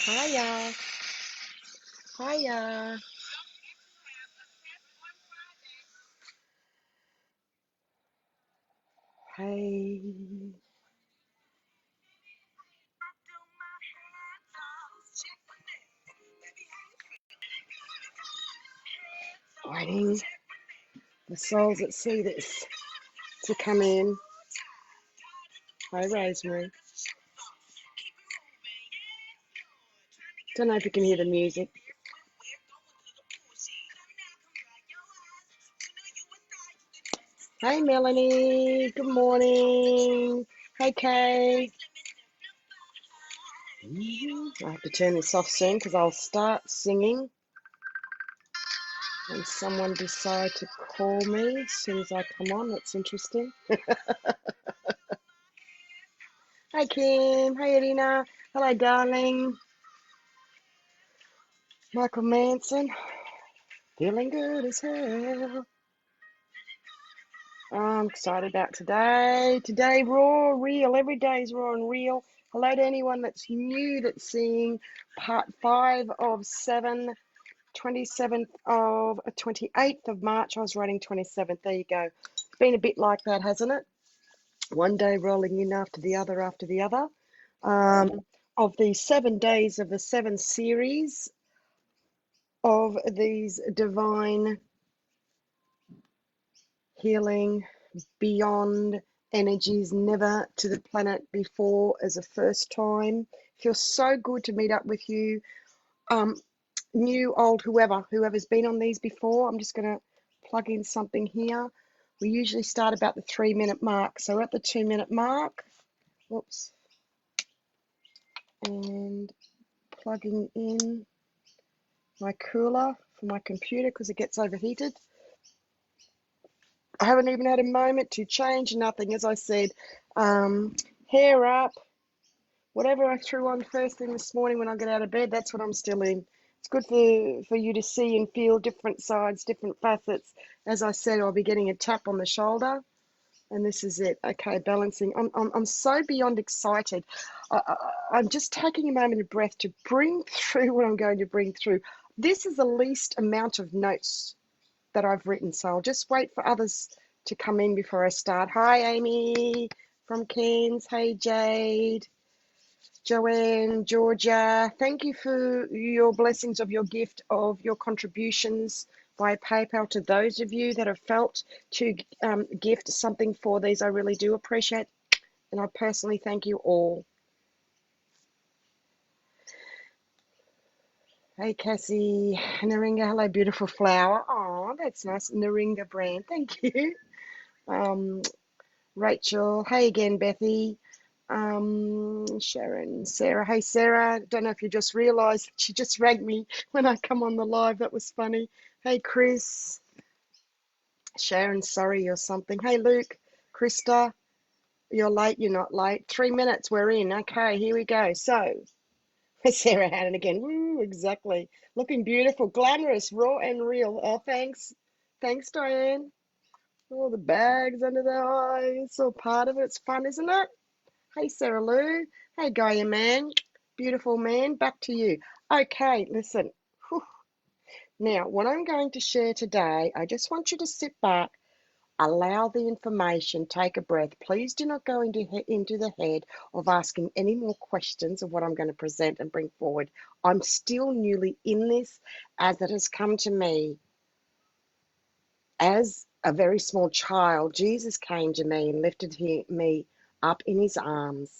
Hiya. Hiya. Hey. Waiting the souls that see this to come in. Hi, Rosemary. Don't know if you can hear the music. Hey, Melanie. Good morning. Hey, Kay. I have to turn this off soon because I'll start singing and someone decide to call me as soon as I come on. That's interesting. Hi, Kim. Hey, Irina. Hello, darling. Michael Manson. Feeling good as hell. I'm excited about today. Today, raw, real. Every day is raw and real. Hello to anyone that's new that's seeing part 5 of 7, 27th of 28th of March. I was writing 27th. There you go. It's been a bit like that, hasn't it? One day rolling in after the other after the other. Of the 7 days of the 7 series of these divine healing beyond energies, never to the planet before as a first time. Feels so good to meet up with you, new, old, whoever's been on these before. I'm just going to plug in something here. We usually start about the 3-minute mark, so we're at the 2-minute mark. Whoops. And plugging in my cooler for my computer because it gets overheated. I haven't even had a moment to change nothing. As I said, hair up, whatever I threw on first thing this morning when I get out of bed, that's what I'm still in. It's good for you to see and feel different sides, different facets. As I said, I'll be getting a tap on the shoulder, and this is it. Okay, balancing. I'm so beyond excited. I'm just taking a moment of breath to bring through what I'm going to bring through. This is the least amount of notes that I've written, so I'll just wait for others to come in before I start. Hi, Amy from Cairns. Hey, Jade. Joanne, Georgia, thank you for your blessings of your gift of your contributions via PayPal to those of you that have felt to gift something for these. I really do appreciate, and I personally thank you all. Hey, Cassie, Naringa, hello, beautiful flower. Oh, that's nice, Naringa brand, thank you. Rachel, hey again, Bethy. Sharon, Sarah. Hey, Sarah. Don't know if you just realised she just rang me when I come on the live. That was funny. Hey, Chris. Sharon, sorry or something. Hey, Luke. Krista, you're late. You're not late. 3 minutes. We're in. Okay, here we go. So, Sarah had it again. Woo, exactly. Looking beautiful, glamorous, raw and real. Oh, thanks. Thanks, Diane. All the bags under the eyes. It's all part of it. It's fun, isn't it? Hey, Sarah Lou. Hey, Gaia man. Beautiful man. Back to you. Okay, listen. Whew. Now, what I'm going to share today, I just want you to sit back, allow the information, take a breath. Please do not go into the head of asking any more questions of what I'm going to present and bring forward. I'm still newly in this as it has come to me. As a very small child, Jesus came to me and lifted me up in his arms.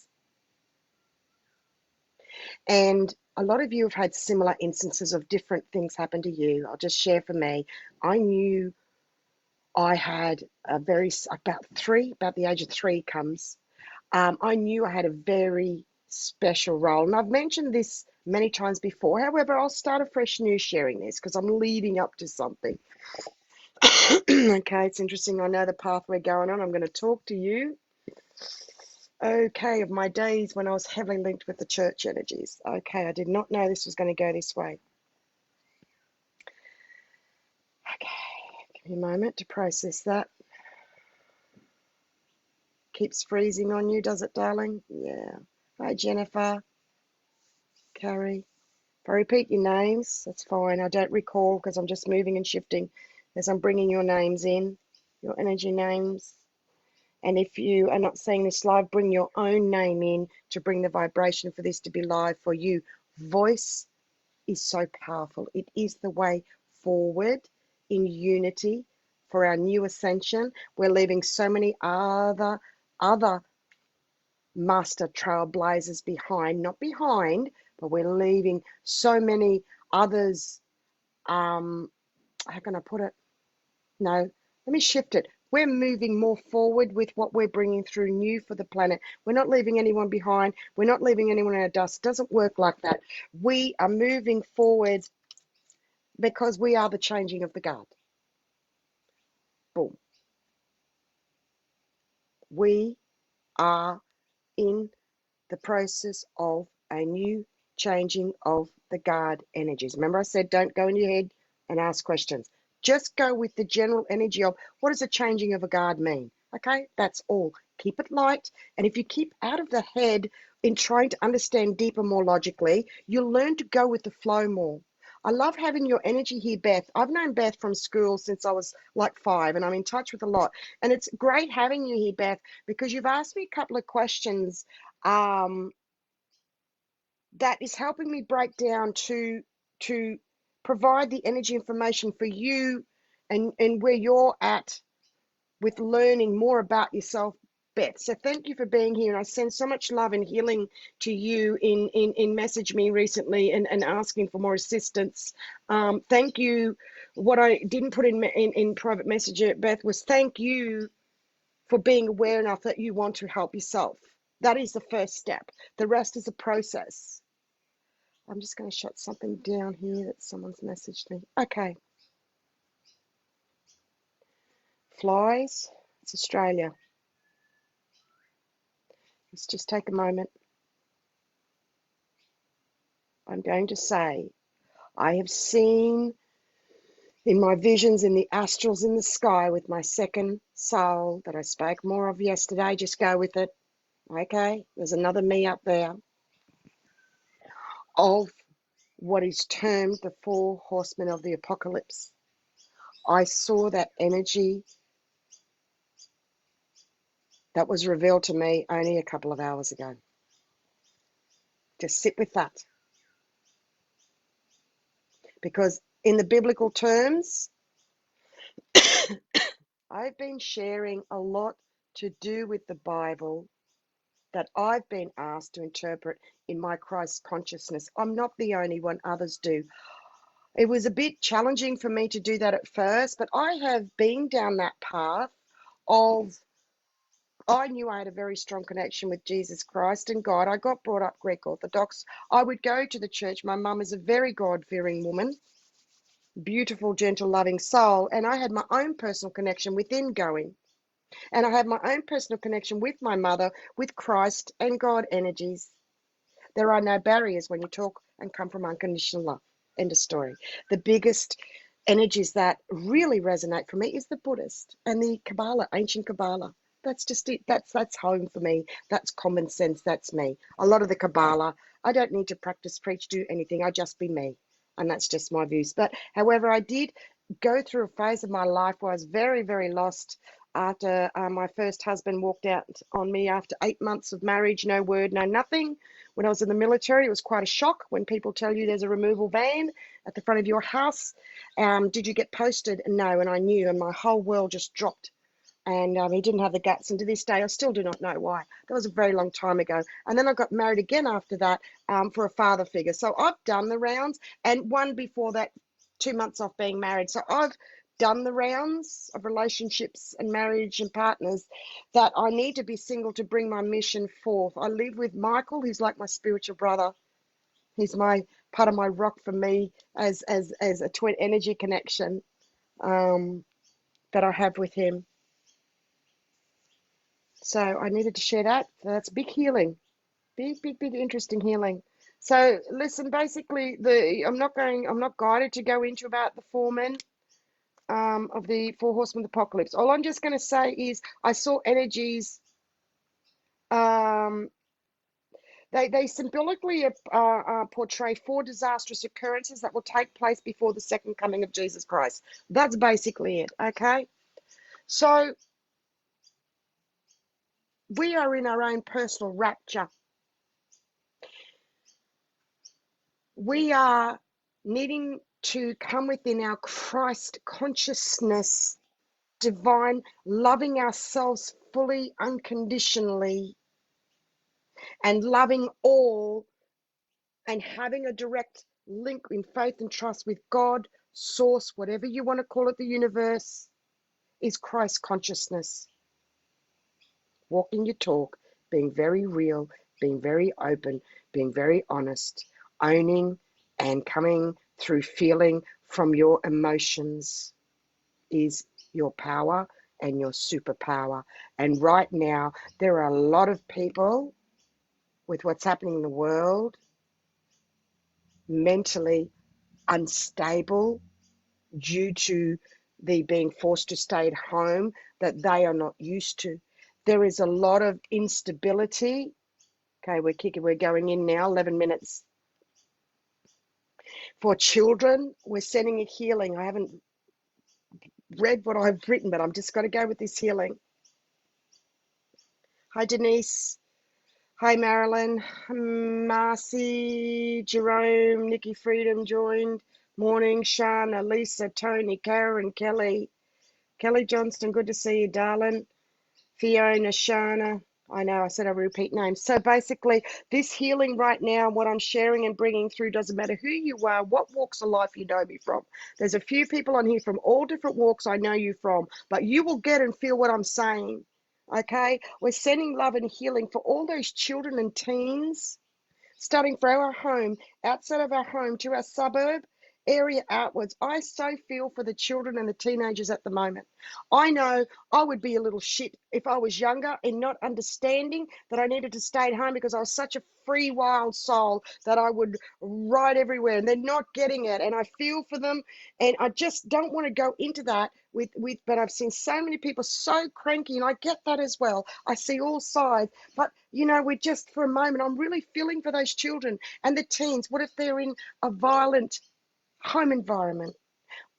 And a lot of you have had similar instances of different things happen to you. I'll just share for me. I knew I had about the age of 3 comes. I knew I had a very special role. And I've mentioned this many times before. However, I'll start afresh new sharing this because I'm leading up to something. Okay, it's interesting. I know the path we're going on. I'm going to talk to you. Okay, of my days when I was heavily linked with the church energies. Okay, I did not know this was going to go this way. Okay, give me a moment to process that. Keeps freezing on you, does it, darling? Yeah. Hi, Jennifer. Carrie. If I repeat your names, that's fine. I don't recall because I'm just moving and shifting as I'm bringing your names in, your energy names. And if you are not seeing this live, bring your own name in to bring the vibration for this to be live for you. Voice is so powerful. It is the way forward in unity for our new ascension. We're leaving so many other master trailblazers behind, not behind, but we're leaving so many others. How can I put it? No, let me shift it. We're moving more forward with what we're bringing through new for the planet. We're not leaving anyone behind. We're not leaving anyone in our dust. It doesn't work like that. We are moving forward because we are the changing of the guard. Boom. We are in the process of a new changing of the guard energies. Remember I said don't go in your head and ask questions. Just go with the general energy of what does a changing of a guard mean? Okay, that's all. Keep it light. And if you keep out of the head in trying to understand deeper, more logically, you'll learn to go with the flow more. I love having your energy here, Beth. I've known Beth from school since I was like 5, and I'm in touch with a lot. And it's great having you here, Beth, because you've asked me a couple of questions that is helping me break down to provide the energy information for you and where you're at with learning more about yourself, Beth. So thank you for being here, and I send so much love and healing to you in message me recently and asking for more assistance. Thank you. What I didn't put in private message, Beth, was thank you for being aware enough that you want to help yourself. That is the first step. The rest is a process. I'm just going to shut something down here that someone's messaged me. Okay. Flies. It's Australia. Let's just take a moment. I'm going to say, I have seen in my visions in the astrals in the sky with my second soul that I spoke more of yesterday. Just go with it. Okay. There's another me up there of what is termed the 4 horsemen of the apocalypse. I saw that energy that was revealed to me only a couple of hours ago. Just sit with that. Because in the biblical terms, I've been sharing a lot to do with the Bible that I've been asked to interpret in my Christ consciousness. I'm not the only one, others do. It was a bit challenging for me to do that at first, but I have been down that path of, I knew I had a very strong connection with Jesus Christ and God. I got brought up Greek Orthodox. I would go to the church. My mum is a very God-fearing woman, beautiful, gentle, loving soul, and I had my own personal connection within going. And I had my own personal connection with my mother, with Christ and God energies. There are no barriers when you talk and come from unconditional love. End of story. The biggest energies that really resonate for me is the Buddhist and the Kabbalah, ancient Kabbalah. That's just it. That's home for me. That's common sense. That's me. A lot of the Kabbalah, I don't need to practice, preach, do anything. I just be me. And that's just my views. But however, I did go through a phase of my life where I was very, very lost after my first husband walked out on me after 8 months of marriage, no word, no nothing. When I was in the military, it was quite a shock when people tell you there's a removal van at the front of your house. Did you get posted? No, and I knew, and my whole world just dropped. And he didn't have the guts. And to this day, I still do not know why. That was a very long time ago. And then I got married again after that for a father figure. So I've done the rounds, and one before that, 2 months off being married. So I've done the rounds of relationships and marriage and partners that I need to be single to bring my mission forth. I live with Michael, who's like my spiritual brother. He's my part of my rock for me as a twin energy connection that I have with him. So I needed to share that. So that's big healing, big interesting healing. So listen, basically I'm not guided to go into about the 4 men of the 4 horsemen of the apocalypse. All I'm just going to say is I saw energies They symbolically portray 4 disastrous occurrences that will take place before the second coming of Jesus Christ. That's basically it, okay? So we are in our own personal rapture. We are needing to come within our Christ consciousness, divine, loving ourselves fully, unconditionally, and loving all, and having a direct link in faith and trust with God, source, whatever you want to call it, the universe, is Christ consciousness. Walking your talk, being very real, being very open, being very honest, owning and coming through feeling from your emotions is your power and your superpower. And right now, there are a lot of people with what's happening in the world, mentally unstable due to the being forced to stay at home that they are not used to. There is a lot of instability. Okay, we're going in now, 11 minutes. For children, we're sending a healing. I haven't read what I've written, but I'm just going to go with this healing. Hi, Denise. Hi, Marilyn. Marcy, Jerome, Nikki Freedom joined. Morning, Shana, Lisa, Tony, Karen, Kelly. Kelly Johnston, good to see you, darling. Fiona, Shana. I know, I said I repeat names. So basically, this healing right now, what I'm sharing and bringing through, doesn't matter who you are, what walks of life you know me from. There's a few people on here from all different walks I know you from, but you will get and feel what I'm saying, okay? We're sending love and healing for all those children and teens, starting from our home, outside of our home, to our suburb area outwards. I so feel for the children and the teenagers at the moment. I know I would be a little shit if I was younger and not understanding that I needed to stay at home because I was such a free, wild soul that I would ride everywhere, and they're not getting it. And I feel for them, and I just don't want to go into that but I've seen so many people so cranky, and I get that as well. I see all sides, but you know, we're just, for a moment, I'm really feeling for those children and the teens. What if they're in a violent home environment?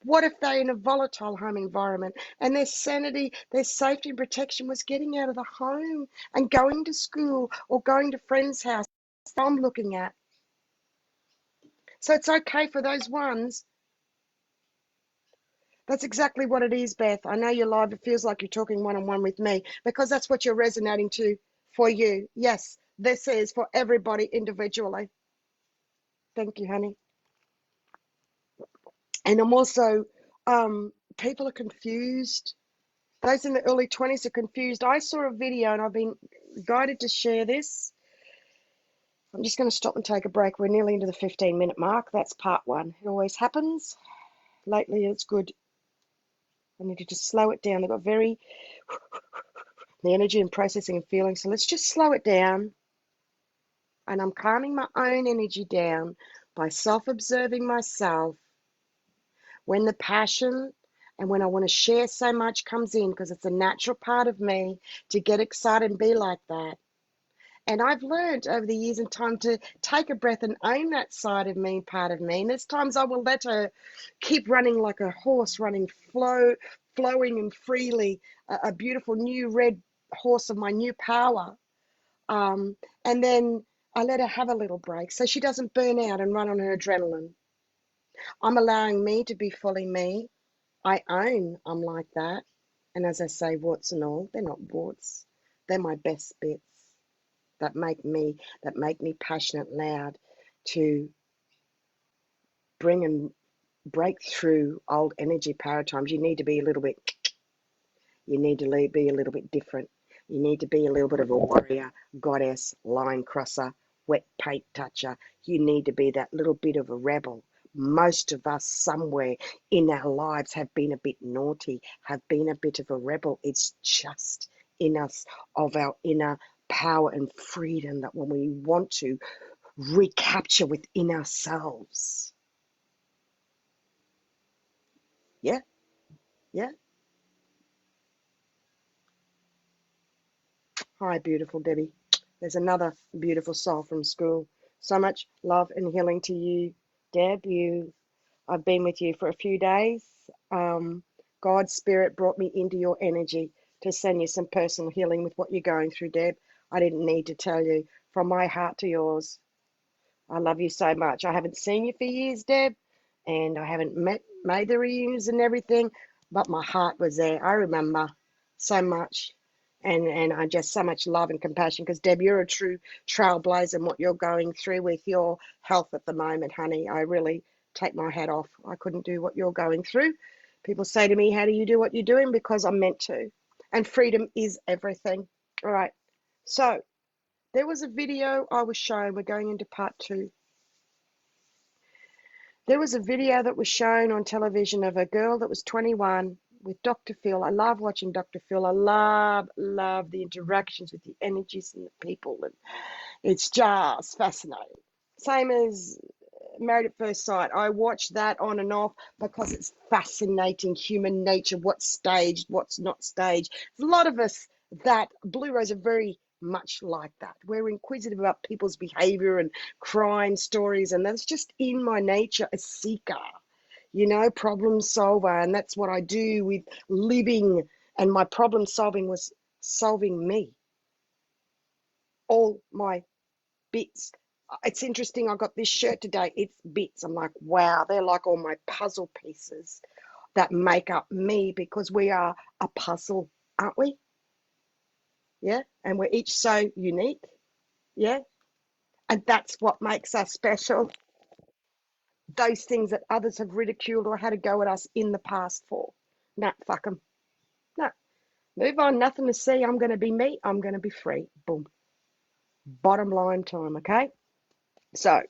What if they're in a volatile home environment and their sanity, their safety and protection was getting out of the home and going to school or going to friends' house? That's what I'm looking at. So it's okay for those ones. That's exactly what it is, Beth. I know you're live. It feels like you're talking one-on-one with me because that's what you're resonating to for you. Yes, this is for everybody individually. Thank you, honey. And I'm also, people are confused. Those in the early 20s are confused. I saw a video and I've been guided to share this. I'm just going to stop and take a break. We're nearly into the 15-minute mark. That's part 1. It always happens. Lately, it's good. I need to just slow it down. They've got the energy and processing and feeling. So let's just slow it down. And I'm calming my own energy down by self-observing myself when the passion and when I want to share so much comes in, because it's a natural part of me to get excited and be like that. And I've learned over the years and time to take a breath and own that side of me, part of me. And there's times I will let her keep running like a horse, flowing and freely, a beautiful new red horse of my new power. And then I let her have a little break so she doesn't burn out and run on her adrenaline. I'm allowing me to be fully me. I own I'm like that. And as I say, warts and all, they're not warts. They're my best bits that make me passionate, loud, to bring and break through old energy paradigms. You need to be a little bit, you need to be a little bit different. You need to be a little bit of a warrior, goddess, line crosser, wet paint toucher. You need to be that little bit of a rebel. Most of us somewhere in our lives have been a bit naughty, have been a bit of a rebel. It's just in us, of our inner power and freedom, that when we want to recapture within ourselves. Yeah, yeah. Hi, beautiful Debbie. There's another beautiful soul from school. So much love and healing to you, Deb. I've been with you for a few days. God's spirit brought me into your energy to send you some personal healing with what you're going through, Deb. I didn't need to tell you. From my heart to yours, I love you so much. I haven't seen you for years, Deb, and I haven't made the reunions and everything, but my heart was there. I remember so much, and I just so much love and compassion because, Deb, you're a true trailblazer in what you're going through with your health at the moment, honey. I really take my hat off. I couldn't do what you're going through. People say to me, how do you do what you're doing? Because I'm meant to. And freedom is everything. All right. So there was a video I was shown. We're going into part 2. There was a video that was shown on television of a girl that was 21 with Dr. Phil. I love watching Dr. Phil. I love the interactions with the energies and the people. And it's just fascinating. Same as Married at First Sight. I watch that on and off because it's fascinating, human nature, what's staged, what's not staged. A lot of us that Blue Rose are very much like that. We're inquisitive about people's behavior and crime stories, and that's just in my nature, a seeker, problem solver. And that's what I do with living. And my problem solving was solving me. All my bits. It's interesting. I got this shirt today. It's bits. I'm like, wow, they're like all my puzzle pieces that make up me, because we are a puzzle, aren't we? Yeah. And we're each so unique. Yeah. And that's what makes us special. Those things that others have ridiculed or had a go at us in the past for. Nah, fuck them. No. Move on. Nothing to see. I'm going to be me. I'm going to be free. Boom. Bottom line time. Okay. So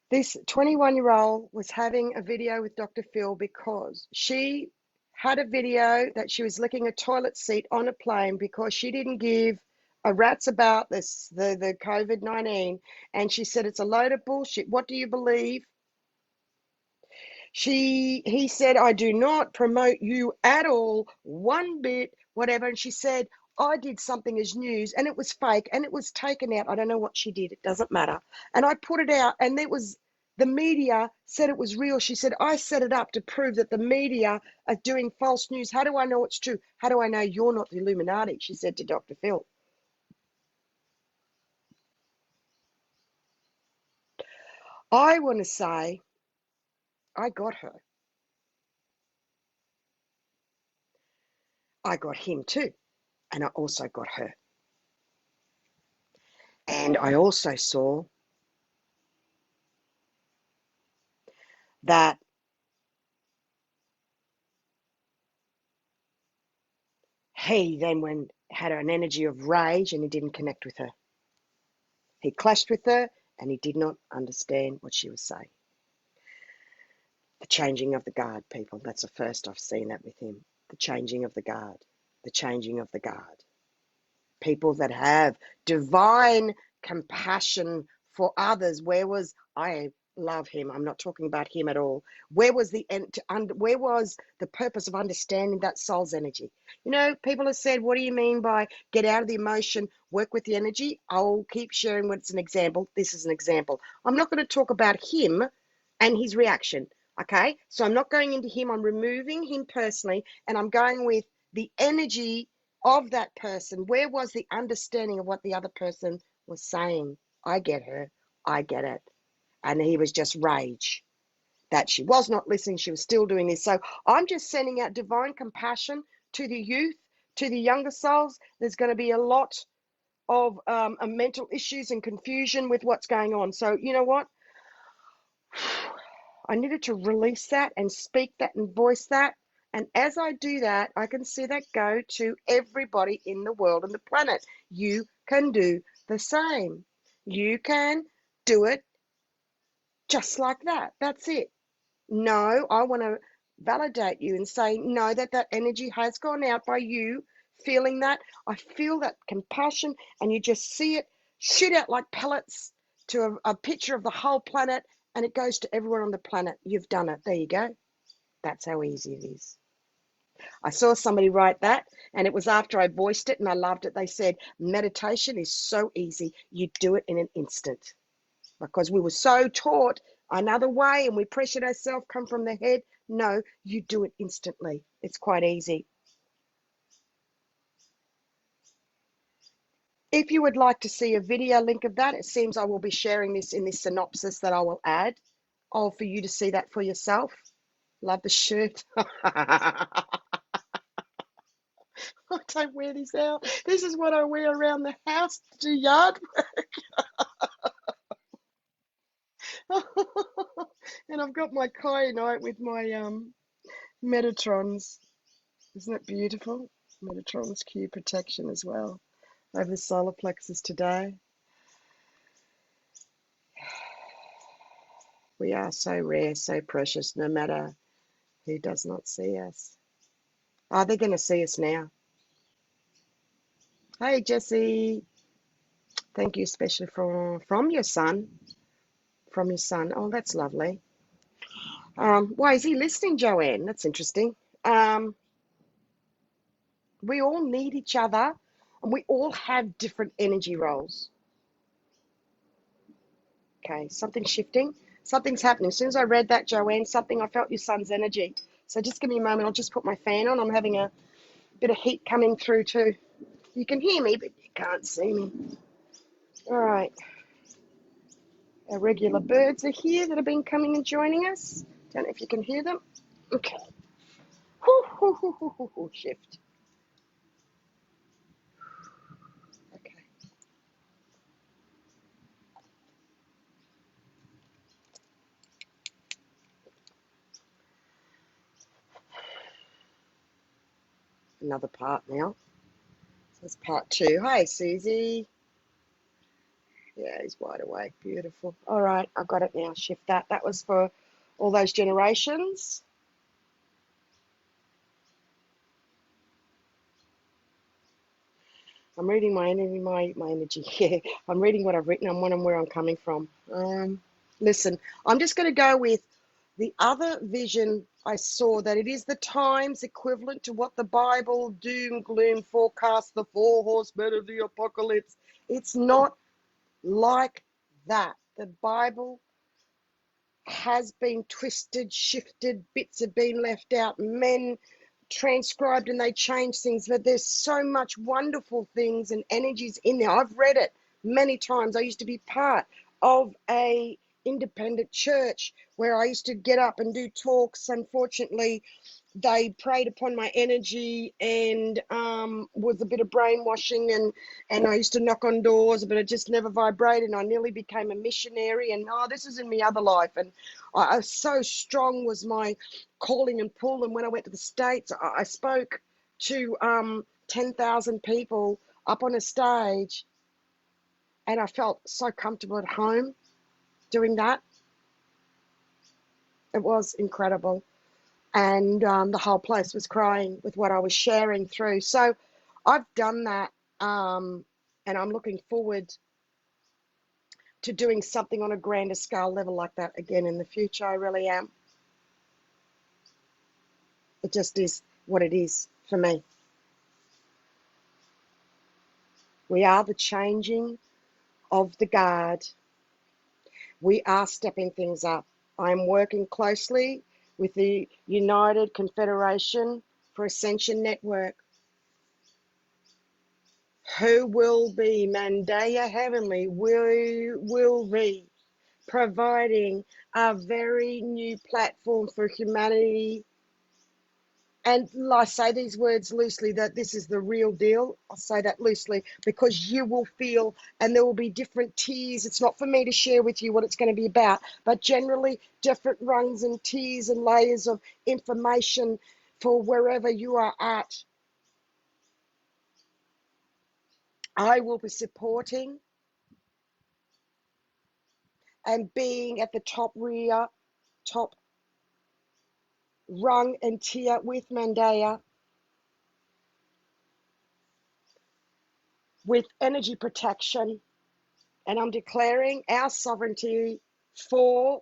this 21-year-old was having a video with Dr. Phil because she had a video that she was licking a toilet seat on a plane because she didn't give a rat's about the COVID-19, and she said it's a load of bullshit. What do you believe? He said, I do not promote you at all, one bit, whatever. And she said, I did something as news and it was fake and it was taken out. I don't know what she did. It doesn't matter. And I put it out, and the media said it was real. She said, I set it up to prove that the media are doing false news. How do I know it's true? How do I know you're not the Illuminati? She said to Dr. Phil. I want to say, I got her. I got him too. And I also got her. And I also saw that he then had an energy of rage, and he didn't connect with her. He clashed with her and he did not understand what she was saying. The changing of the guard, people. That's the first I've seen that with him. The changing of the guard. The changing of the guard. People that have divine compassion for others. I love him. I'm not talking about him at all. Where was the purpose of understanding that soul's energy? People have said, what do you mean by get out of the emotion, work with the energy? I'll keep sharing what's an example. This is an example. I'm not going to talk about him and his reaction. Okay. So I'm not going into him. I'm removing him personally, and I'm going with the energy of that person. Where was the understanding of what the other person was saying? I get her. I get it. And he was just rage that she was not listening. She was still doing this. So I'm just sending out divine compassion to the youth, to the younger souls. There's going to be a lot of mental issues and confusion with what's going on. So you know what? I needed to release that and speak that and voice that. And as I do that, I can see that go to everybody in the world and the planet. You can do the same. You can do it just like that. That's it. No, I want to validate you and say, no, that energy has gone out by you feeling that. I feel that compassion, and you just see it shoot out like pellets to a picture of the whole planet, and it goes to everyone on the planet. You've done it. There you go. That's how easy it is. I saw somebody write that, and it was after I voiced it, and I loved it. They said, meditation is so easy. You do it in an instant. Because we were so taught another way, and we pressured ourselves, come from the head. No, you do it instantly. It's quite easy. If you would like to see a video link of that, it seems I will be sharing this in this synopsis that I will add. Oh, for you to see that for yourself. Love the shirt. I don't wear this out. This is what I wear around the house to do yard work. And I've got my kyanite with my Metatrons. Isn't it beautiful? Metatrons Q protection as well over the solar plexus today. We are so rare, so precious, no matter who does not see us. Oh, they're going to see us now. Hey, Jesse. Thank you especially from your son. From your son. Oh, that's lovely. Why is he listening, Joanne? That's interesting. We all need each other, and we all have different energy roles. Okay, something's shifting. Something's happening. As soon as I read that, Joanne, I felt your son's energy. So just give me a moment. I'll just put my fan on. I'm having a bit of heat coming through too. You can hear me, but you can't see me. All right. Our regular birds are here that have been coming and joining us. Don't know if you can hear them. Okay. Shift. Okay. Another part now. So it's part 2. Hi, Susie. Yeah, he's wide awake. Beautiful. All right, I've got it now. Shift that. That was for all those generations. I'm reading my energy here. I'm reading what I've written and where I'm coming from. Listen, I'm just going to go with the other vision I saw, that it is the times equivalent to what the Bible doom gloom forecast, the 4 horsemen of the apocalypse. It's not like that. The Bible has been twisted, shifted, bits have been left out, men transcribed and they change things, but there's so much wonderful things and energies in there. I've read it many times. I used to be part of a independent church where I used to get up and do talks. Unfortunately, they preyed upon my energy and was a bit of brainwashing, and I used to knock on doors, but it just never vibrated, and I nearly became a missionary, and this is in my other life, and I so strong was my calling and pull. And when I went to the States, I spoke to 10,000 people up on a stage, and I felt so comfortable at home doing that. It was incredible. And the whole place was crying with what I was sharing through. So I've done that, and I'm looking forward to doing something on a grander scale level like that again in the future. I really am. It just is what it is for me. We are the changing of the guard. We are stepping things up. I'm working closely with the United Confederation for Ascension Network, who will be Mandaya Heavenly, will be providing a very new platform for humanity. And I say these words loosely, that this is the real deal. I say that loosely because you will feel, and there will be different tiers. It's not for me to share with you what it's going to be about, but generally different rungs and tiers and layers of information for wherever you are at. I will be supporting and being at the top rung and tier with Mandaya, with energy protection, and I'm declaring our sovereignty for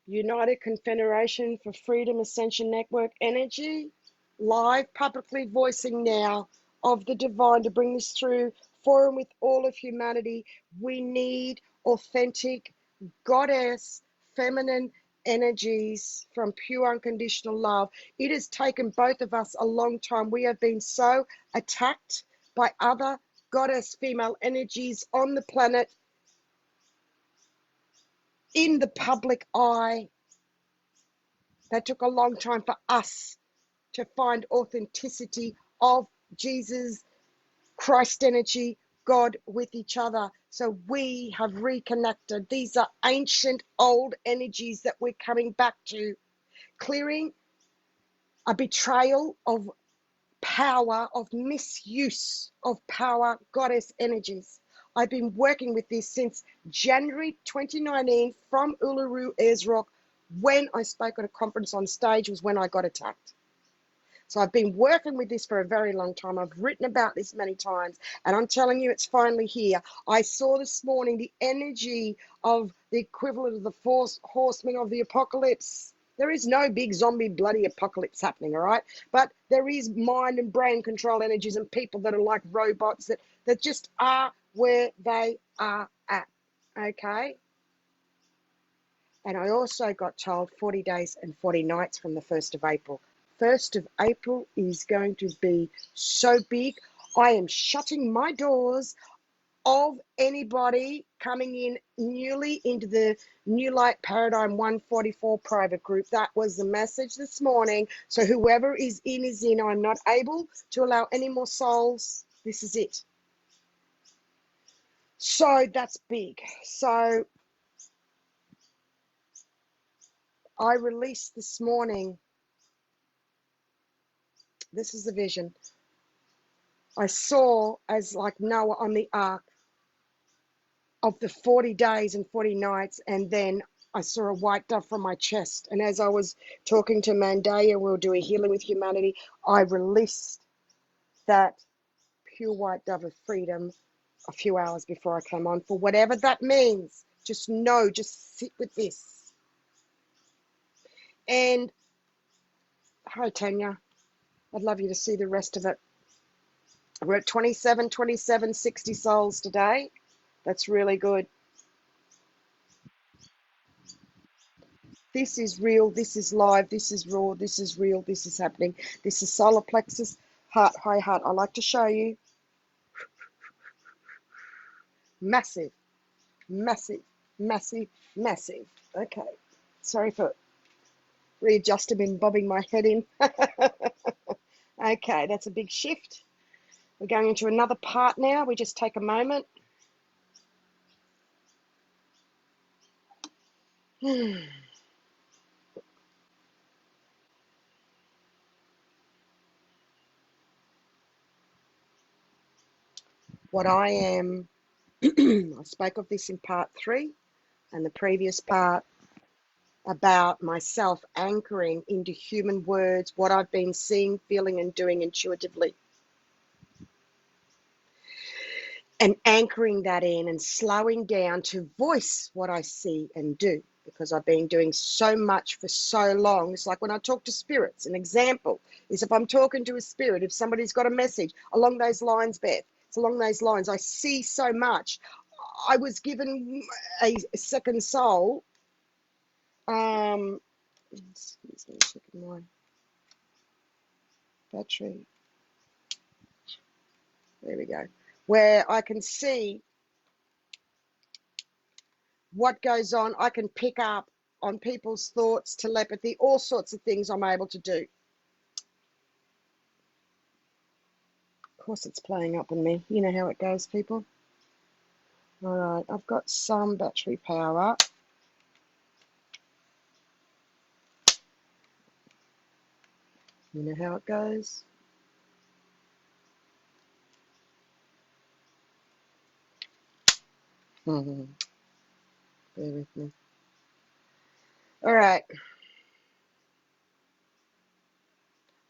United Confederation for Freedom Ascension Network energy live publicly voicing now of the divine to bring this through for and with all of humanity. We need authentic goddess, feminine energies from pure unconditional love. It has taken both of us a long time. We have been so attacked by other goddess female energies on the planet, in the public eye. That took a long time for us to find authenticity of Jesus, Christ energy, God with each other. So we have reconnected. These are ancient old energies that we're coming back to, clearing a betrayal of power, of misuse of power, goddess energies. I've been working with this since January 2019 from Uluru, Ayers Rock. When I spoke at a conference on stage was when I got attacked. So I've been working with this for a very long time. I've written about this many times, and I'm telling you, it's finally here. I saw this morning the energy of the equivalent of the horsemen of the apocalypse. There is no big zombie bloody apocalypse happening, all right? But there is mind and brain control energies and people that are like robots that just are where they are at, okay? And I also got told 40 days and 40 nights from the 1st of April. 1st of April is going to be so big. I am shutting my doors of anybody coming in newly into the New Light Paradigm 144 private group. That was the message this morning. So whoever is in is in. I'm not able to allow any more souls. This is it. So that's big. So I released this morning. This is the vision. I saw as like Noah on the ark of the 40 days and 40 nights, and then I saw a white dove from my chest. And as I was talking to Mandaya, we were doing healing with humanity, I released that pure white dove of freedom a few hours before I came on, for whatever that means. Just know, just sit with this. And hi, Tanya. I'd love you to see the rest of it. We're at 27, 60 souls today. That's really good. This is real. This is live. This is raw. This is real. This is happening. This is solar plexus, heart, high heart. I like to show you. Massive, massive, massive, massive. Okay. Sorry for readjusting and bobbing my head in. Okay, that's a big shift. We're going into another part now. We just take a moment. What I am, I spoke of this in part 3 and the previous part about myself anchoring into human words, what I've been seeing, feeling, and doing intuitively. And anchoring that in and slowing down to voice what I see and do, because I've been doing so much for so long. It's like when I talk to spirits. An example is if I'm talking to a spirit, if somebody's got a message along those lines, Beth, it's along those lines. I see so much. I was given a second soul. Excuse me, checking my battery. There we go. Where I can see what goes on. I can pick up on people's thoughts, telepathy, all sorts of things I'm able to do. Of course it's playing up on me. You know how it goes, people. All right, I've got some battery power. You know how it goes. Bear with me. All right.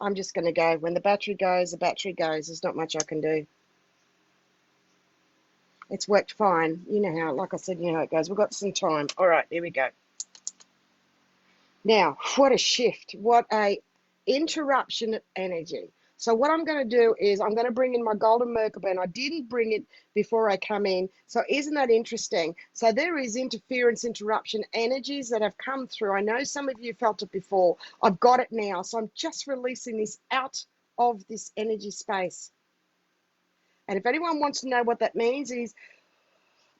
I'm just going to go. When the battery goes, the battery goes. There's not much I can do. It's worked fine. You know how, like I said, you know how it goes. We've got some time. All right, here we go. Now, what a shift. What a interruption of energy. So what I'm going to do is I'm going to bring in my golden Merkaba, and I didn't bring it before I come in. So isn't that interesting? So there is interference, interruption energies that have come through. I know some of you felt it before. I've got it now. So I'm just releasing this out of this energy space. And if anyone wants to know what that means, is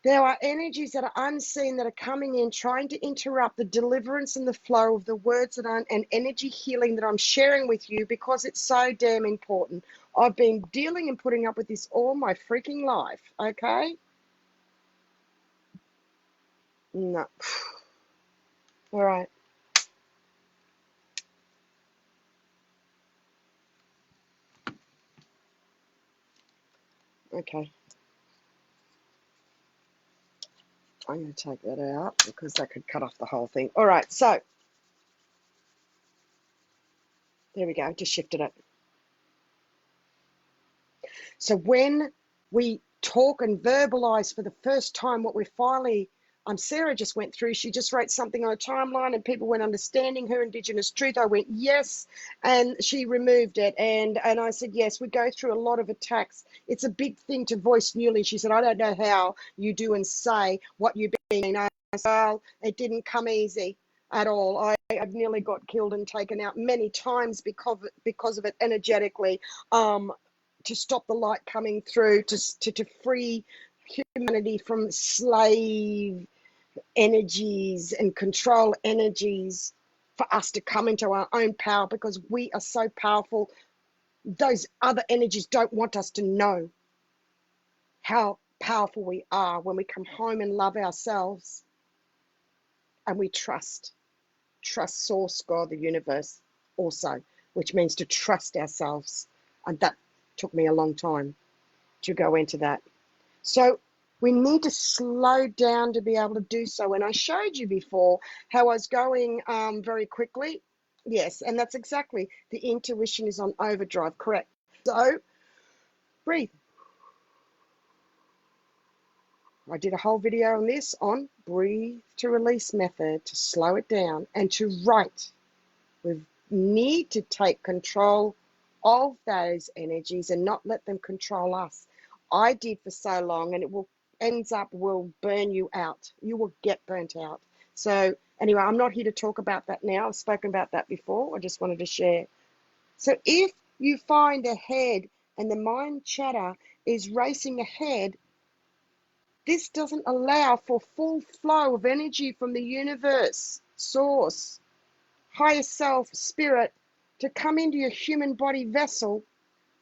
there are energies that are unseen that are coming in, trying to interrupt the deliverance and the flow of the words that and energy healing that I'm sharing with you, because it's so damn important. I've been dealing and putting up with this all my freaking life, okay? No. All right. Okay. I'm going to take that out because that could cut off the whole thing. All right. So there we go. Just shifted it. So when we talk and verbalize for the first time what we're finally, Sarah just went through, she just wrote something on a timeline and people weren't understanding her Indigenous truth. I went, yes, and she removed it. And I said, yes, we go through a lot of attacks. It's a big thing to voice newly. She said, I don't know how you do and say what you've been. I said, well, it didn't come easy at all. I've nearly got killed and taken out many times because of it energetically. To stop the light coming through, to free humanity from slave energies and control energies, for us to come into our own power, because we are so powerful. Those other energies don't want us to know how powerful we are when we come home and love ourselves and we trust source, God, the universe also, which means to trust ourselves. And that took me a long time to go into that. So we need to slow down to be able to do so. And I showed you before how I was going very quickly. Yes, and that's exactly, the intuition is on overdrive, correct. So breathe. I did a whole video on this, on breathe to release method, to slow it down and to write. We need to take control of those energies and not let them control us. I did for so long, and it will burn you out. You will get burnt out. So anyway, I'm not here to talk about that now. I've spoken about that before. I just wanted to share. So if you find a head and the mind chatter is racing ahead, this doesn't allow for full flow of energy from the universe, source, higher self, spirit, to come into your human body vessel,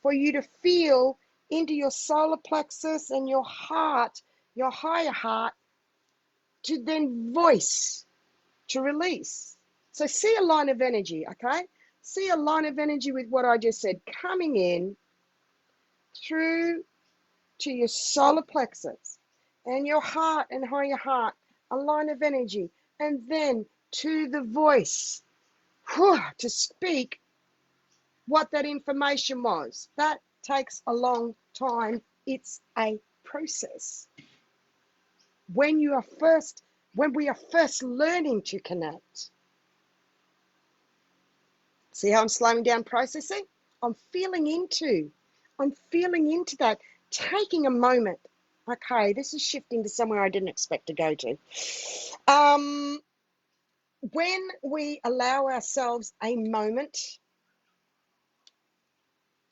for you to feel into your solar plexus and your heart, your higher heart, to then voice, to release. So see a line of energy, okay? See a line of energy with what I just said, coming in through to your solar plexus and your heart and higher heart, a line of energy, and then to the voice, to speak what that information was. That takes a long time. It's a process. When we are first learning to connect. See how I'm slowing down processing? I'm feeling into that, taking a moment. Okay, this is shifting to somewhere I didn't expect to go to. When we allow ourselves a moment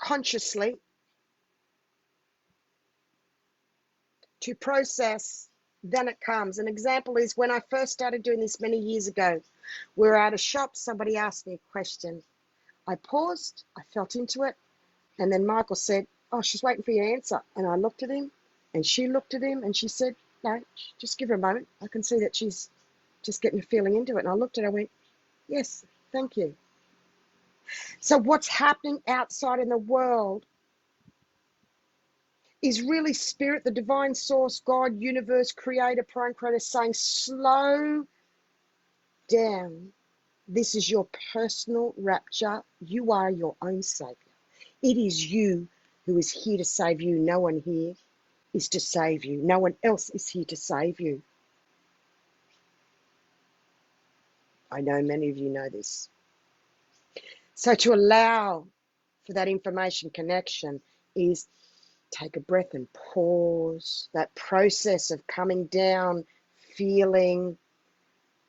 consciously to process, then it comes. An example is when I first started doing this many years ago. We were at a shop, somebody asked me a question. I paused, I felt into it, and then Michael said, oh, she's waiting for your answer. And I looked at him, and she looked at him, and she said, no, just give her a moment. I can see that she's just getting a feeling into it. And I looked at her and I went, yes, thank you. So what's happening outside in the world is really spirit, the divine source, God, universe, creator, prime creator, saying, slow down. This is your personal rapture. You are your own savior. It is you who is here to save you. No one here is to save you. No one else is here to save you. I know many of you know this. So to allow for that information connection is take a breath and pause. That process of coming down, feeling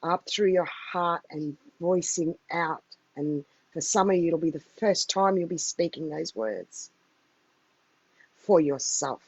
up through your heart and voicing out. And for some of you, it'll be the first time you'll be speaking those words for yourself.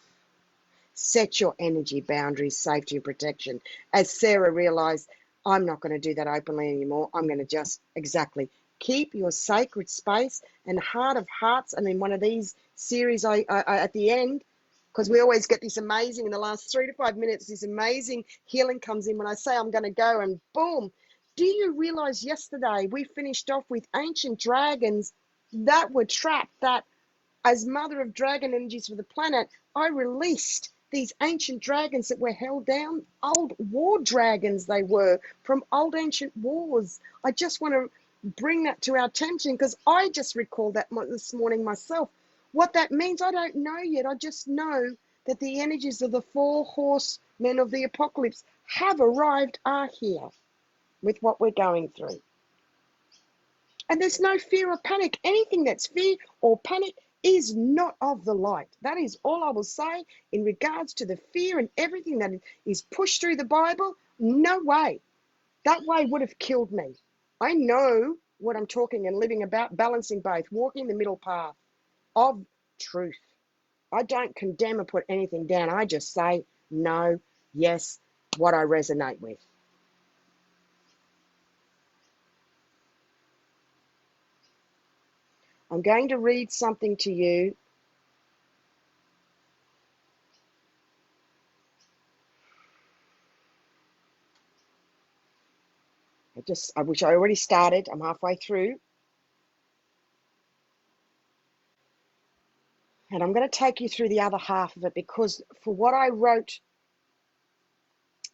Set your energy boundaries, safety and protection. As Sarah realized, I'm not going to do that openly anymore. I'm going to just exactly keep your sacred space and heart of hearts. And in one of these series, I at the end, because we always get this amazing, in the last 3 to 5 minutes, this amazing healing comes in when I say I'm going to go, and boom. Do you realize yesterday we finished off with ancient dragons that were trapped, that as mother of dragon energies for the planet, I released these ancient dragons that were held down, old war dragons they were, from old ancient wars. I just want to bring that to our attention because I just recalled that this morning myself. What that means, I don't know yet. I just know that the energies of the 4 horsemen of the apocalypse have arrived, are here with what we're going through. And there's no fear or panic. Anything that's fear or panic is not of the light. That is all I will say in regards to the fear and everything that is pushed through the Bible. No way. That way would have killed me. I know what I'm talking and living about, balancing both, walking the middle path of truth. I don't condemn or put anything down. I just say no, yes, what I resonate with. I'm going to read something to you. I wish I already started. I'm halfway through. And I'm going to take you through the other half of it, because for what I wrote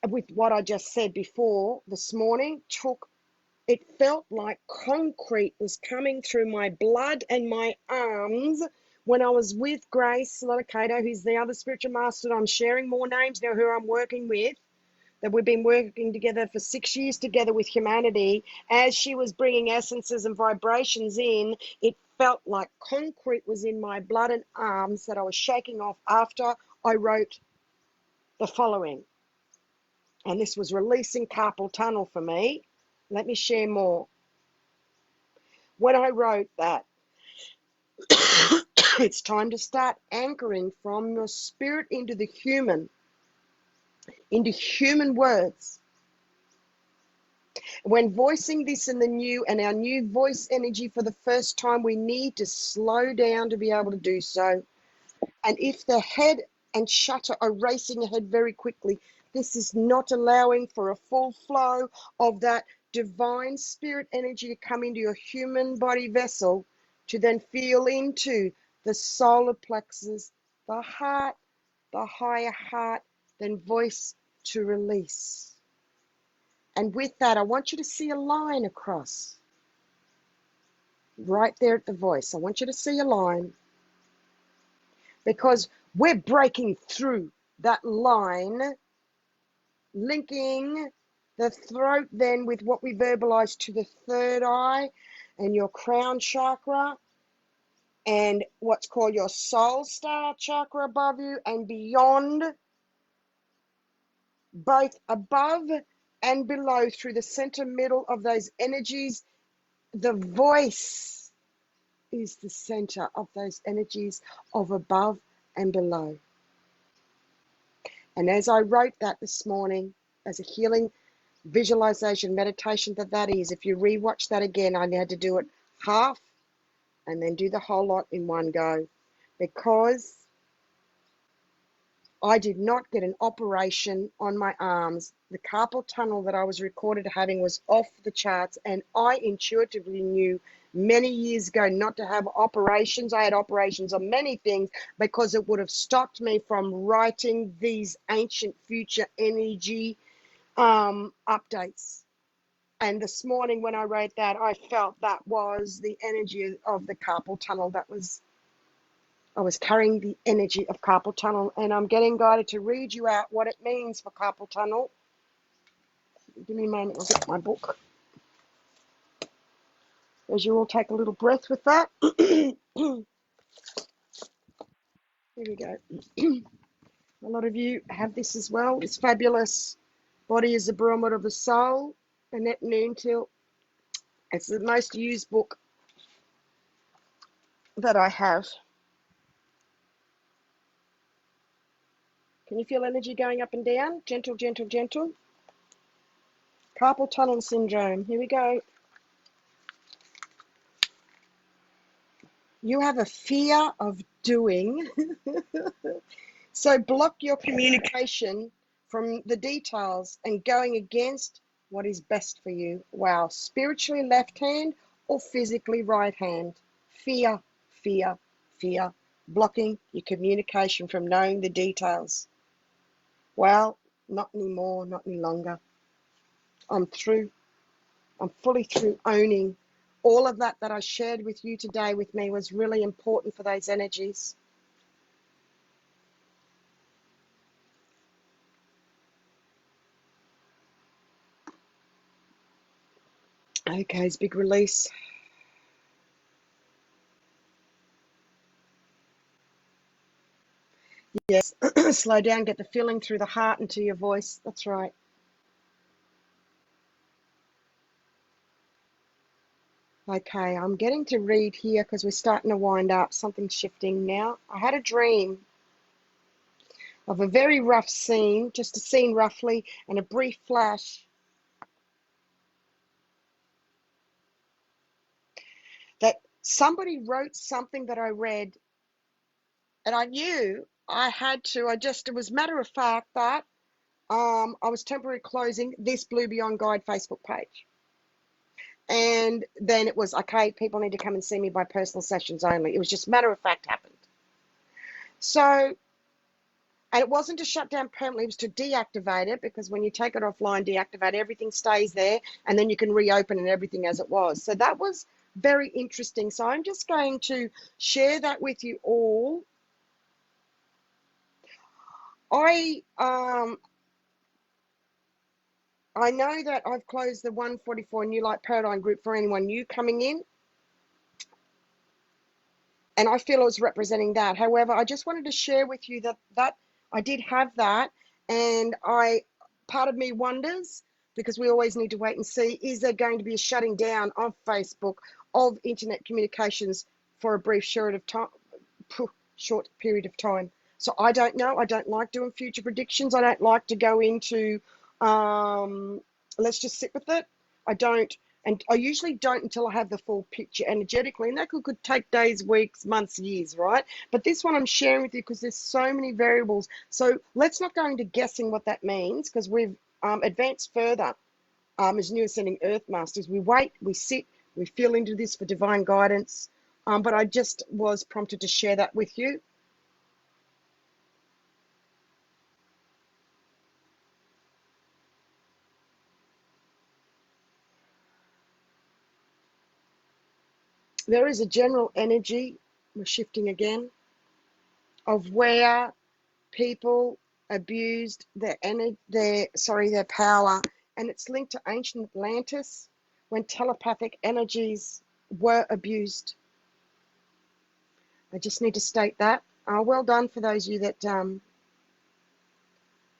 with what I just said before this morning, it felt like concrete was coming through my blood and my arms when I was with Grace Locato, who's the other spiritual master. I'm sharing more names now who I'm working with, that we've been working together for 6 years together with humanity. As she was bringing essences and vibrations in, it felt like concrete was in my blood and arms that I was shaking off after I wrote the following. And this was releasing carpal tunnel for me. Let me share more. When I wrote that, it's time to start anchoring from your spirit into human words. When voicing this in the new and our new voice energy for the first time, we need to slow down to be able to do so. And if the head and shutter are racing ahead very quickly, this is not allowing for a full flow of that divine spirit energy to come into your human body vessel, to then feel into the solar plexus, the heart, the higher heart, then voice to release. And with that, I want you to see a line across right there at the voice. I want you to see a line, because we're breaking through that line, linking the throat then with what we verbalize to the third eye and your crown chakra and what's called your soul star chakra above you and beyond, both above and below through the center middle of those energies. The voice is the center of those energies of above and below. And as I wrote that this morning, as a healing visualization meditation that is, if you rewatch that again, I had to do it half and then do the whole lot in one go, because I did not get an operation on my arms. The carpal tunnel that I was recorded having was off the charts, and I intuitively knew many years ago not to have operations. I had operations on many things because it would have stopped me from writing these ancient future energy updates. And this morning when I wrote that, I felt that was the energy of the carpal tunnel. I was carrying the energy of carpal tunnel, and I'm getting guided to read you out what it means for carpal tunnel. Give me a moment, I'll get my book. As you all take a little breath with that. Here we go. A lot of you have this as well. This fabulous Body is the Barometer of the Soul. Annette Noontil. It's the most used book that I have. Can you feel energy going up and down? Gentle, gentle, gentle. Carpal tunnel syndrome. Here we go. You have a fear of doing. So block your communication from the details and going against what is best for you. Wow. Spiritually left hand or physically right hand. Fear, fear, fear. Blocking your communication from knowing the details. Well, not anymore, not any longer. I'm through. I'm fully through owning. All of that I shared with you today with me was really important for those energies. Okay, it's a big release. Yes, slow down, get the feeling through the heart into your voice. That's right. Okay, I'm getting to read here because we're starting to wind up. Something's shifting now. I had a dream of a very rough scene, just a scene roughly, and a brief flash that somebody wrote something that I read, and I knew I had to. It was matter of fact that I was temporarily closing this Blue Beyond Guide Facebook page. And then it was, okay, people need to come and see me by personal sessions only. It was just matter of fact happened. So, and it wasn't to shut down permanently, it was to deactivate it, because when you take it offline, deactivate, everything stays there, and then you can reopen and everything as it was. So that was very interesting. So I'm just going to share that with you all. I know that I've closed the 144 New Light Paradigm group for anyone new coming in, and I feel it was representing that. However, I just wanted to share with you that I did have that, and part of me wonders, because we always need to wait and see, is there going to be a shutting down of Facebook, of internet communications for a brief short period of time? So I don't know. I don't like doing future predictions. I don't like to go into, let's just sit with it. I don't. And I usually don't until I have the full picture energetically. And that could take days, weeks, months, years, right? But this one I'm sharing with you because there's so many variables. So let's not go into guessing what that means, because we've advanced further as New Ascending Earth Masters. We wait, we sit, we feel into this for divine guidance. But I just was prompted to share that with you. There is a general energy, we're shifting again, of where people abused their power, and it's linked to ancient Atlantis, when telepathic energies were abused. I just need to state that. Well done for those of you that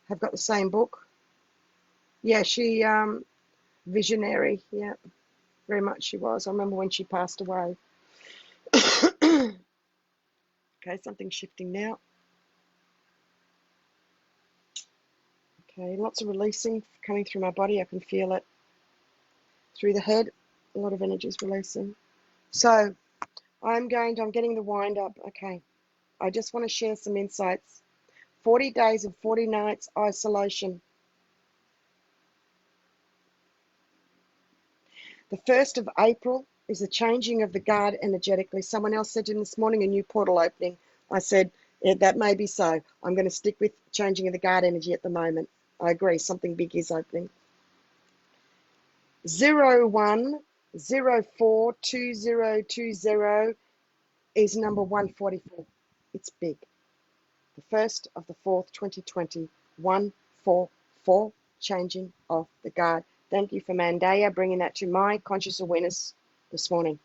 have got the same book. Yeah, she visionary. Yeah, very much she was. I remember when she passed away. Okay, something's shifting now. Okay, lots of releasing coming through my body. I can feel it through the head. A lot of energy is releasing. So I'm getting the wind up. Okay, I just want to share some insights. 40 days and 40 nights isolation. The 1st of April is the changing of the guard energetically. Someone else said to me this morning, a new portal opening. I said, yeah, that may be so. I'm going to stick with changing of the guard energy at the moment. I agree, something big is opening. 01042020 is number 144. It's big. The 1st of the 4th, 2020, 144, changing of the guard. Thank you for Mandaya bringing that to my conscious awareness this morning.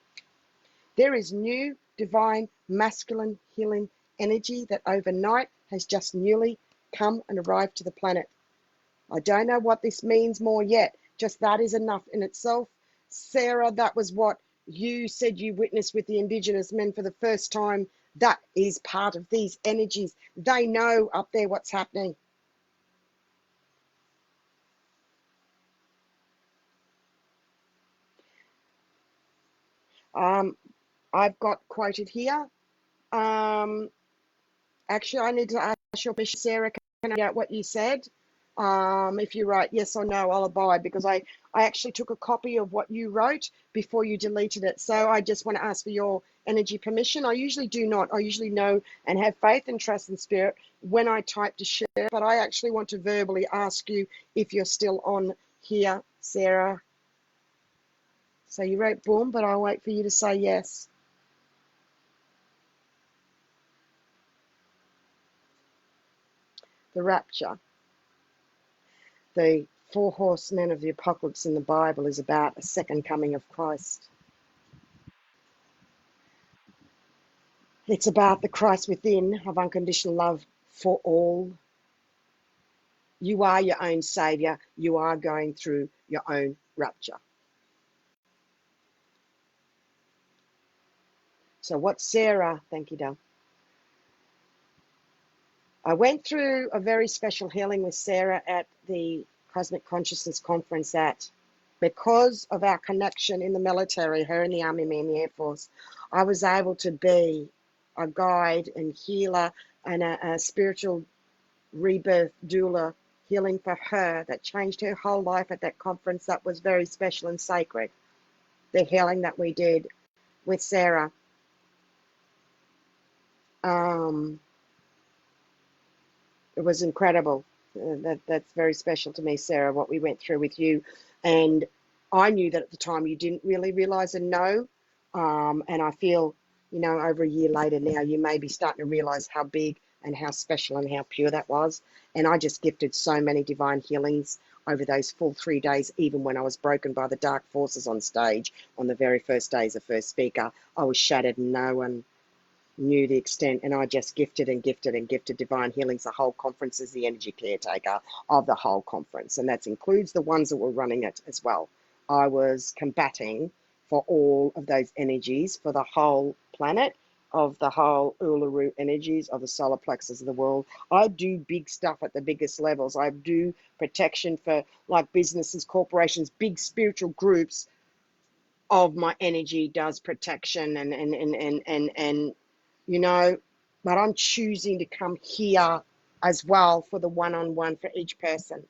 There is new divine masculine healing energy that overnight has just newly come and arrived to the planet. I don't know what this means more yet. Just that is enough in itself. Sarah, that was what you said you witnessed with the Indigenous men for the first time. That is part of these energies. They know up there what's happening. I've got quoted here. Actually, I need to ask your permission, Sarah. Can I get what you said? If you write yes or no, I'll abide, because I actually took a copy of what you wrote before you deleted it. So I just want to ask for your energy permission. I usually do not. I usually know and have faith and trust in spirit when I type to share, but I actually want to verbally ask you if you're still on here, Sarah. So you wrote boom, but I'll wait for you to say yes. The rapture. The 4 horsemen of the apocalypse in the Bible is about a second coming of Christ. It's about the Christ within of unconditional love for all. You are your own savior. You are going through your own rapture. So what Sarah, thank you, Dale. I went through a very special healing with Sarah at the Cosmic Consciousness Conference because of our connection in the military, her in the Army, me in the Air Force, I was able to be a guide and healer and a spiritual rebirth doula, healing for her that changed her whole life at that conference. That was very special and sacred, the healing that we did with Sarah. It was incredible. That's very special to me, Sarah, what we went through with you. And I knew that at the time you didn't really realize and know. And I feel, you know, over a year later now, you may be starting to realize how big and how special and how pure that was. And I just gifted so many divine healings over those full 3 days, even when I was broken by the dark forces on stage on the very first day as a first speaker. I was shattered and no one knew the extent, and I just gifted and gifted and gifted divine healings. The whole conference is the energy caretaker of the whole conference, and that includes the ones that were running it as well. I was combating for all of those energies for the whole planet, of the whole Uluru energies of the solar plexus of the world. I do big stuff at the biggest levels. I do protection for like businesses, corporations, big spiritual groups of my energy does protection and you know, but I'm choosing to come here as well for the one-on-one for each person.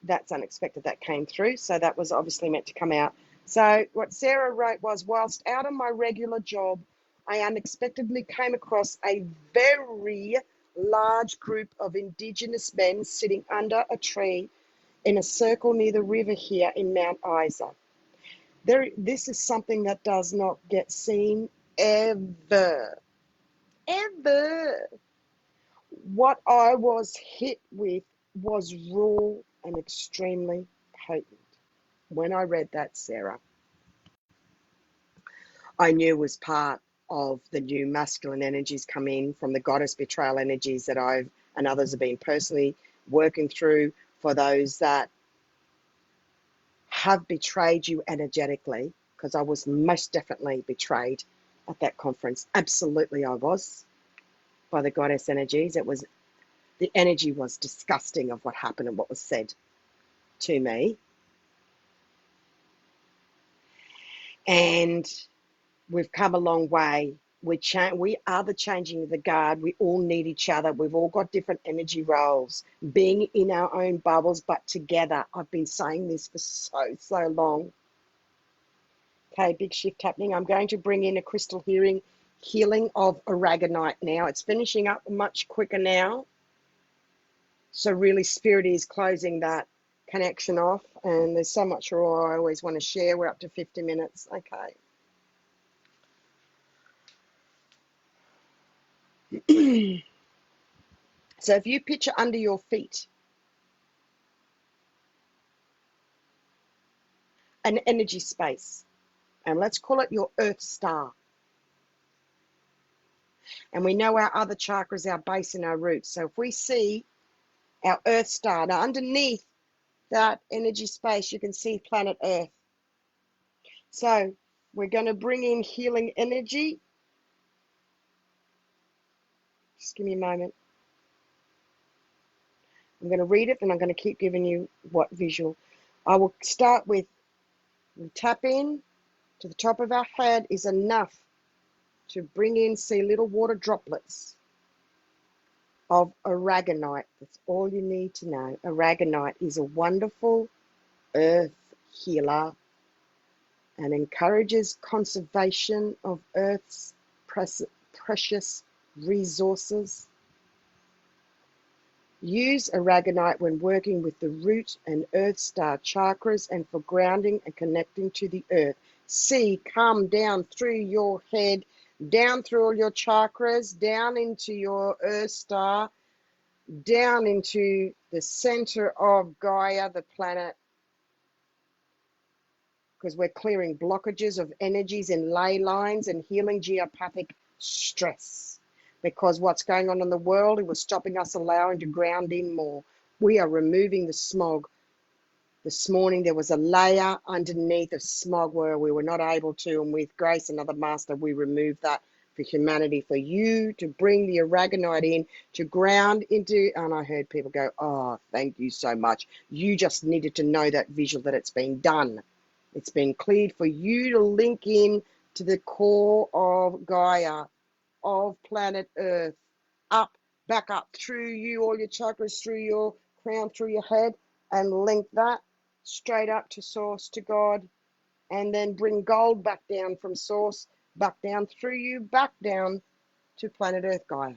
That's unexpected, that came through. So that was obviously meant to come out. So what Sarah wrote was, whilst out of my regular job, I unexpectedly came across a very large group of Indigenous men sitting under a tree in a circle near the river here in Mount Isa. This is something that does not get seen ever. What I was hit with was raw and extremely potent. When I read that, Sarah, I knew it was part of the new masculine energies come in from the goddess betrayal energies that I've and others have been personally working through for those that have betrayed you energetically, because I was most definitely betrayed at that conference. Absolutely I was, by the goddess energies. It was, the energy was disgusting of what happened and what was said to me. And we've come a long way. We are the changing of the guard. We all need each other. We've all got different energy roles, being in our own bubbles, but together. I've been saying this for so long. Okay, big shift happening. I'm going to bring in a crystal healing of aragonite now. It's finishing up much quicker now. So really Spirit is closing that connection off, and there's so much raw I always want to share. We're up to 50 minutes. Okay. So if you picture under your feet, an energy space. And let's call it your Earth star. And we know our other chakras, our base and our roots. So if we see our Earth star, now underneath that energy space, you can see planet Earth. So we're going to bring in healing energy. Just give me a moment. I'm going to read it, and I'm going to keep giving you what visual. I will start with tap in to the top of our head is enough to bring in, see little water droplets of aragonite. That's all you need to know. Aragonite is a wonderful earth healer and encourages conservation of Earth's precious resources. Use aragonite when working with the root and earth star chakras and for grounding and connecting to the earth. See, come down through your head, down through all your chakras, down into your earth star, down into the center of Gaia, the planet, because we're clearing blockages of energies and ley lines and healing geopathic stress. Because what's going on in the world, it was stopping us allowing to ground in more. We are removing the smog. This morning there was a layer underneath of smog where we were not able to, and with grace, another master, we removed that for humanity, for you to bring the aragonite in, to ground into, and I heard people go, oh, thank you so much. You just needed to know that visual, that it's been done. It's been cleared for you to link in to the core of Gaia, of planet Earth, up, back up through you, all your chakras, through your crown, through your head, and link that straight up to source, to God, and then bring gold back down from source, back down through you, back down to planet Earth, Gaia.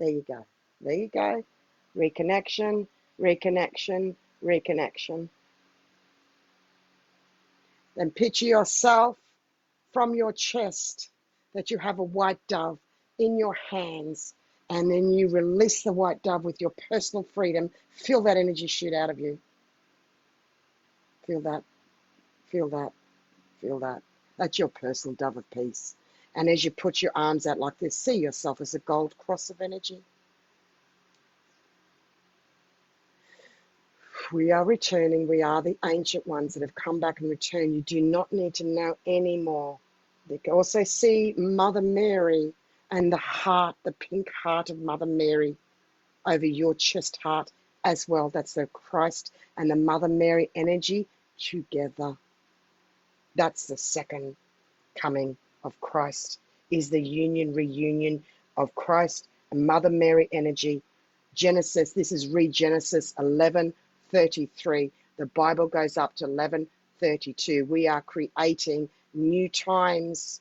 There you go. There you go. Reconnection, reconnection, reconnection. Then picture yourself from your chest that you have a white dove in your hands, and then you release the white dove with your personal freedom. Feel that energy shoot out of you. Feel that, feel that, feel that. That's your personal dove of peace. And as you put your arms out like this, see yourself as a gold cross of energy. We are returning. We are the ancient ones that have come back and returned. You do not need to know anymore. You can also see Mother Mary and the heart, the pink heart of Mother Mary over your chest heart as well. That's the Christ and the Mother Mary energy together. That's the second coming of Christ, is the union, reunion of Christ and Mother Mary energy. Genesis, this is ReGenesis 11:33. The Bible goes up to 11:32. We are creating new times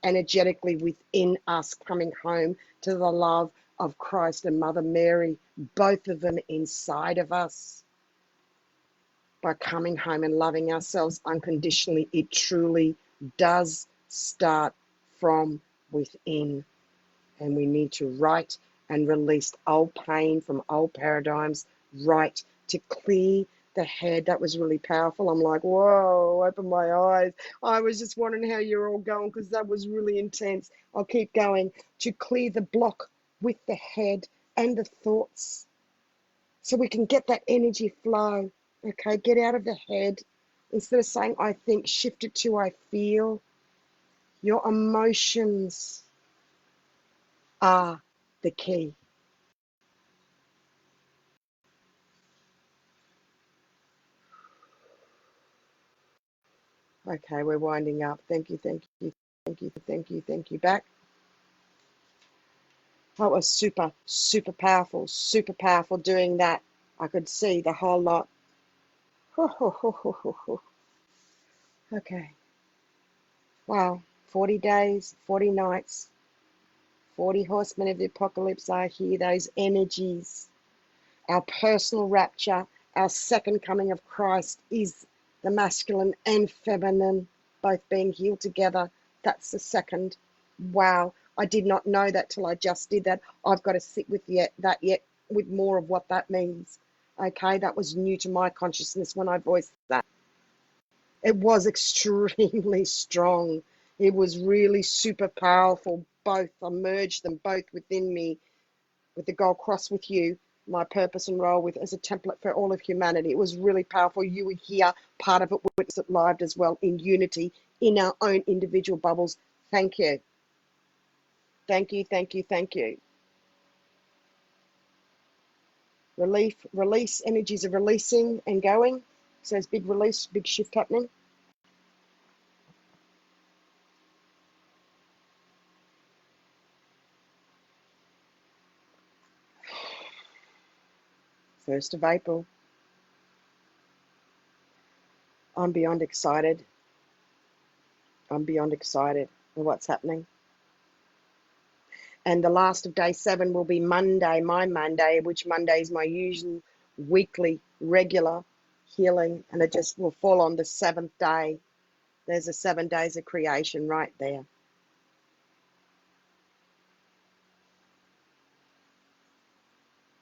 energetically within us, coming home to the love of Christ and Mother Mary, both of them inside of us. By coming home and loving ourselves unconditionally, it truly does start from within. And we need to write and release old pain from old paradigms, right, to clear the head. That was really powerful. I'm like, whoa, open my eyes. I was just wondering how you're all going, because that was really intense. I'll keep going. To clear the block with the head and the thoughts, so we can get that energy flow. Okay, get out of the head. Instead of saying I think, shift it to I feel. Your emotions are the key. Okay, we're winding up. Thank you, thank you, thank you, thank you, thank you. Back. That was super, super powerful doing that. I could see the whole lot. Okay. Wow. 40 days, 40 nights, 40 horsemen of the apocalypse are here. Those energies, our personal rapture, our second coming of Christ is the masculine and feminine, both being healed together. That's the second. Wow. I did not know that till I just did that. I've got to sit with that yet with more of what that means. Okay, that was new to my consciousness when I voiced that. It was extremely strong. It was really super powerful. Both, I merged them both within me with the gold cross with you, my purpose and role with as a template for all of humanity. It was really powerful. You were here, part of it, witness it live as well, in unity, in our own individual bubbles. Thank you. Thank you, thank you, thank you. Relief, release, energies of releasing and going. So there's big release, big shift happening. First of April. I'm beyond excited. I'm beyond excited for what's happening. And the last of day 7 will be Monday, my Monday, which Monday is my usual weekly, regular healing. And it just will fall on the 7th day. There's a 7 days of creation right there.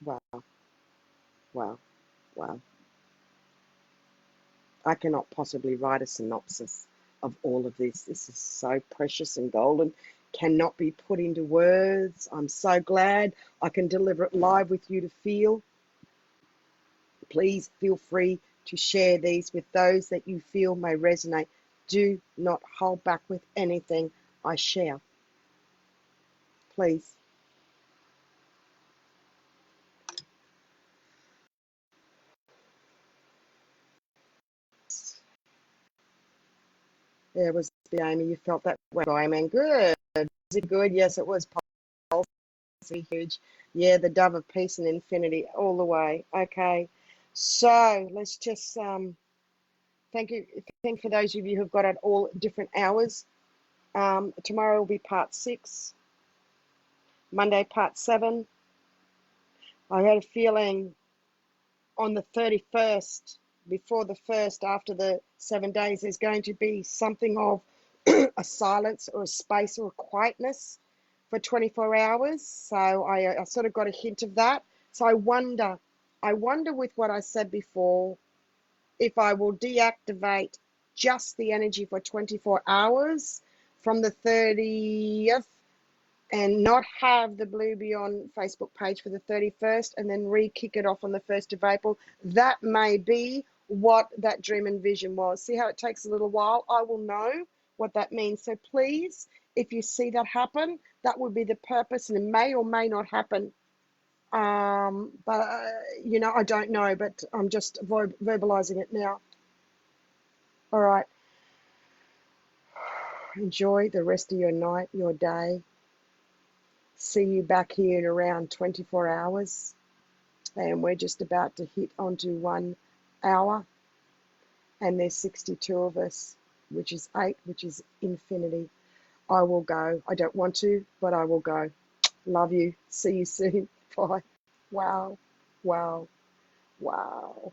Wow, wow, wow. I cannot possibly write a synopsis of all of this. This is so precious and golden, cannot be put into words. I'm so glad I can deliver it live with you to feel. Please feel free to share these with those that you feel may resonate. Do not hold back with anything I share. Please. There was the Amy. You felt that way, Amy. Good. Is it good? Yes, it was huge. Yeah, the dove of peace and infinity all the way. Okay. So let's just thank you for those of you who've got it all different hours. Tomorrow will be part 6. Monday part 7. I had a feeling on the 31st, before the 1st, after the 7 days, there's going to be something of a silence or a space or a quietness for 24 hours. So I sort of got a hint of that. So I wonder with what I said before, if I will deactivate just the energy for 24 hours from the 30th and not have the Blue Beyond Facebook page for the 31st and then re-kick it off on the 1st of April. That may be what that dream and vision was. See how it takes a little while? I will know what that means. So please, if you see that happen, that would be the purpose, and it may or may not happen. But, you know, I don't know, but I'm just verbalizing it now. All right. Enjoy the rest of your night, your day. See you back here in around 24 hours. And we're just about to hit onto 1 hour. And there's 62 of us, which is 8, which is infinity. I will go. I don't want to, but I will go. Love you. See you soon. Bye. Wow. Wow. Wow.